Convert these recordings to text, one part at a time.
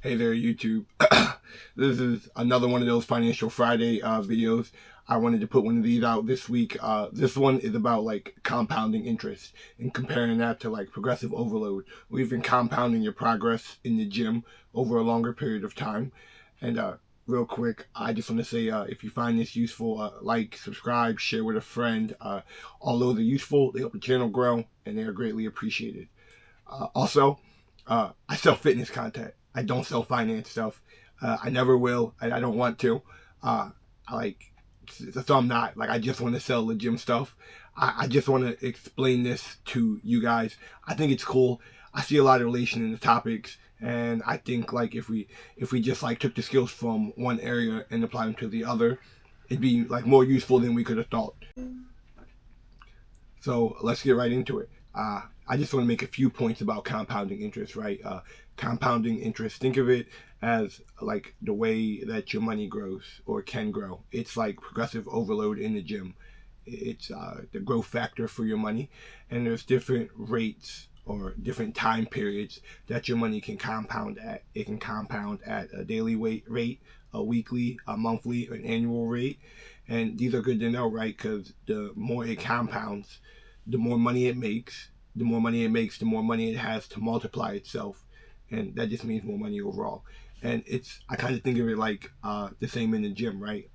Hey there, YouTube. This is another one of those Financial Friday videos. I wanted to put one of these out this week. This one is about like compounding interest and comparing that to like progressive overload. We've been compounding your progress in the gym over a longer period of time. And real quick, I just want to say if you find this useful, like, subscribe, share with a friend. All those are useful. They help the channel grow and they are greatly appreciated. Also, I sell fitness content. I don't sell finance stuff. I never will. I don't want to. So I'm not. Like, I just want to sell the gym stuff. I just want to explain this to you guys. I think it's cool. I see a lot of relation in the topics, and I think like if we just like took the skills from one area and applied them to the other, it'd be like more useful than we could have thought. So let's get right into it. I just want to make a few points about compounding interest, right? Compounding interest, think of it as like the way that your money grows or can grow. It's like progressive overload in the gym. It's the growth factor for your money, and there's different rates or different time periods that your money can compound at. It can compound at a daily rate, a weekly, a monthly, an annual rate. And these are good to know, right? Because the more it compounds, the more money it makes. The more money it makes, the more money it has to multiply itself. And that just means more money overall. And I kind of think of it like the same in the gym, right?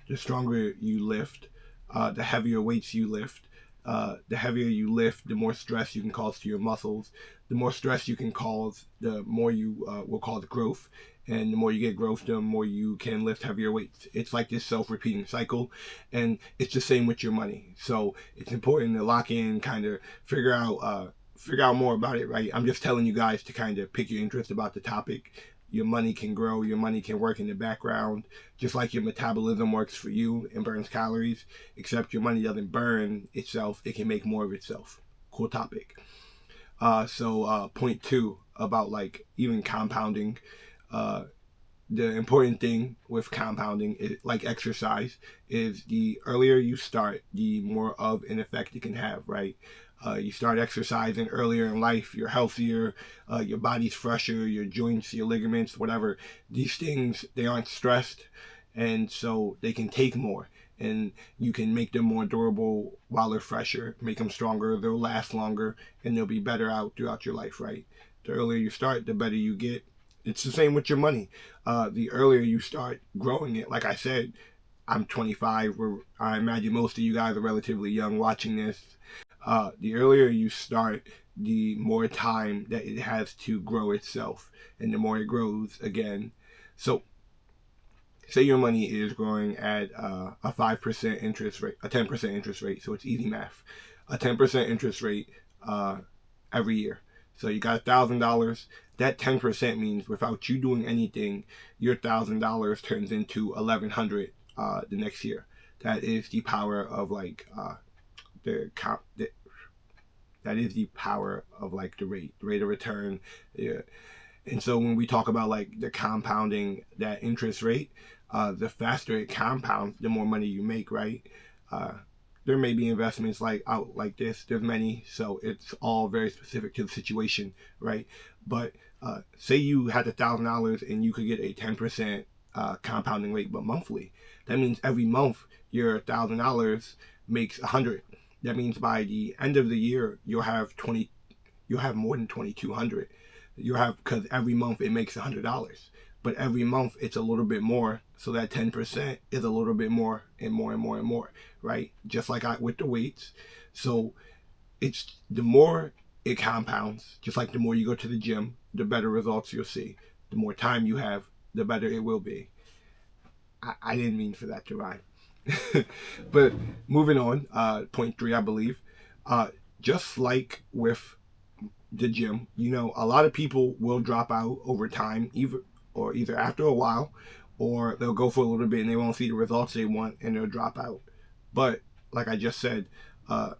The stronger you lift, the heavier weights you lift, the heavier you lift, the more stress you can cause to your muscles. The more stress you can cause, the more you will cause growth. And the more you get growth, the more you can lift heavier weights. It's like this self-repeating cycle. And it's the same with your money. So it's important to lock in, kind of figure out more about it, right? I'm just telling you guys to kind of pick your interest about the topic. Your money can grow, your money can work in the background, just like your metabolism works for you and burns calories, except your money doesn't burn itself, it can make more of itself. Cool topic. Point two about like even compounding. The important thing with compounding, like exercise, is the earlier you start, the more of an effect it can have, right? You start exercising earlier in life, you're healthier, your body's fresher, your joints, your ligaments, whatever. These things, they aren't stressed, and so they can take more. And you can make them more durable while they're fresher, make them stronger, they'll last longer, and they'll be better out throughout your life, right? The earlier you start, the better you get. It's the same with your money. The earlier you start growing it, like I said, I'm 25. I imagine most of you guys are relatively young watching this. The earlier you start, the more time that it has to grow itself, and the more it grows again. So, say your money is growing at a 5% interest rate, a 10% interest rate. So it's easy math. A 10% interest rate every year. So you got $1,000. That 10% means without you doing anything, your $1,000 turns into $1,100 the next year. That is the power of like that is the power of like the rate of return. Yeah. And so when we talk about like the compounding that interest rate, the faster it compounds, the more money you make, right? There may be investments like out like this. There's many, so it's all very specific to the situation, right? But say you had $1,000 and you could get a 10% compounding rate, but monthly. That means every month your $1,000 makes $100. That means by the end of the year you'll have more than 2,200. You have, because every month it makes $100. But every month it's a little bit more, so that 10% is a little bit more and more and more and more, right? Just like with the weights. So it's the more it compounds, just like the more you go to the gym, the better results you'll see. The more time you have, the better it will be. I didn't mean for that to rhyme. But moving on, point three, I believe. Just like with the gym, a lot of people will drop out over time, either after a while, or they'll go for a little bit and they won't see the results they want and they'll drop out. But like I just said, I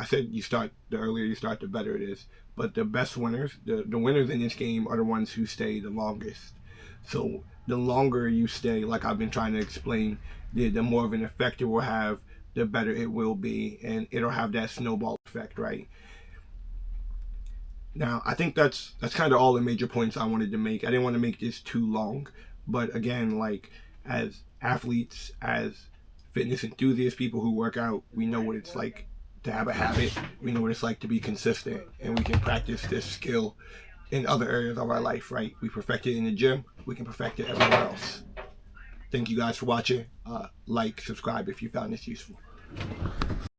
said the earlier you start, the better it is. But the best winners, the winners in this game are the ones who stay the longest. So the longer you stay, like I've been trying to explain, the more of an effect it will have, the better it will be, and it'll have that snowball effect, right? Now, I think that's kind of all the major points I wanted to make. I didn't want to make this too long, but again, like as athletes, as fitness enthusiasts, people who work out, we know what it's like to have a habit. We know what it's like to be consistent, and we can practice this skill in other areas of our life, right? We perfect it in the gym, we can perfect it everywhere else. Thank you guys for watching. Like, subscribe if you found this useful.